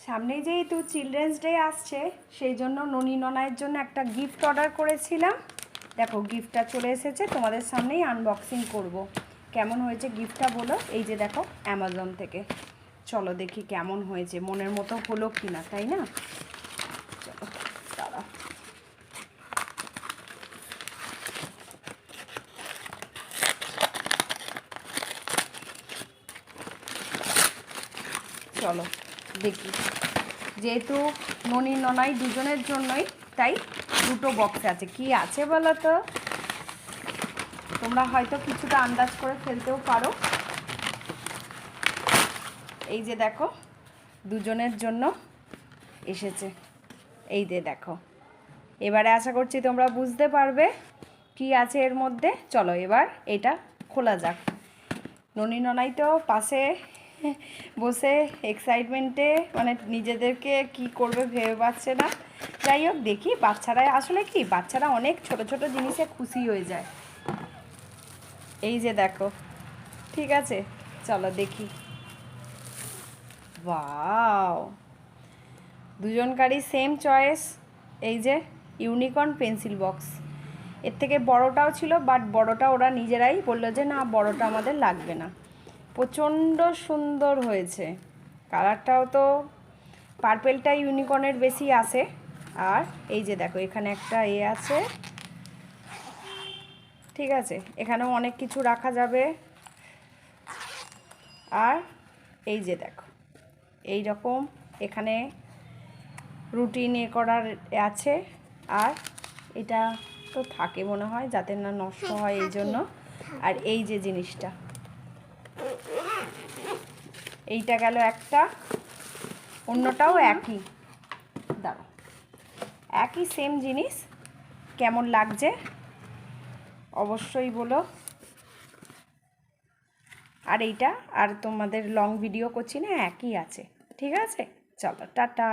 সামনেই যেহেতু children's day আসছে সেই জন্য ননি ননায়ের জন্য একটা গিফট অর্ডার করেছিলাম। দেখো গিফটটা চলে এসেছে, তোমাদের সামনেই আনবক্সিং করব। কেমন হয়েছে গিফটটা বলো। এই যে দেখো অ্যামাজন থেকে। চলো দেখি কেমন হয়েছে, মনের মতো হলো কি না, তাই না? চলো দাঁড়াও। চলো দেখি, যেহেতু ননি ননাই দুজনের জন্যই, তাই দুটো বক্স আছে। কি আছে বলো তো? তোমরা হয়তো কিছুটা আন্দাজ করে ফেলতেও পারো। এই যে দেখো দুজনের জন্য এসেছে। এই যে দেখো, এবারে আশা করছি তোমরা বুঝতে পারবে কি আছে এর মধ্যে। চলো এবার এটা খোলা যাক। ননি ননাই তো পাশে বসে এক্সাইটমেন্টে মানে নিজেদেরকে কি করবে ভেবে পাচ্ছে না। যাই হোক দেখি, বাচ্চারা আসলে কি, বাচ্চারা অনেক ছোট ছোট জিনিসে খুশি হয়ে যায়। এই যে দেখো, ঠিক আছে চলো দেখি। ওয়াও, দুজনকারই সেম চয়েস। এই যে ইউনিকর্ন পেন্সিল বক্স। এর থেকে বড়টাও ছিল, বাট বড়টা ওরা নিজেরাই বললো যে না, বড়টা আমাদের লাগবে না। প্রচণ্ড সুন্দর হয়েছে, কালারটাও তো পার্পেলটা ইউনিকর্নের বেশি আসে। আর এই যে দেখো এখানে একটা আছে, ঠিক আছে, এখানেও অনেক কিছু রাখা যাবে। আর এই যে দেখো এই রকম এখানে রুটিন করার আছে। আর এটা তো থাকে মনে হয় যাতে না নষ্ট হয় এই জন্য। আর এই যে জিনিসটা, এইটা গেল একটা, অন্যটাও একই। দাঁড়াও, একই সেম জিনিস, কেমন লাগছে অবশ্যই বলো। আর এইটা আর তোমাদের লং ভিডিও করছি না, একই আছে। ঠিক আছে চলো টাটা।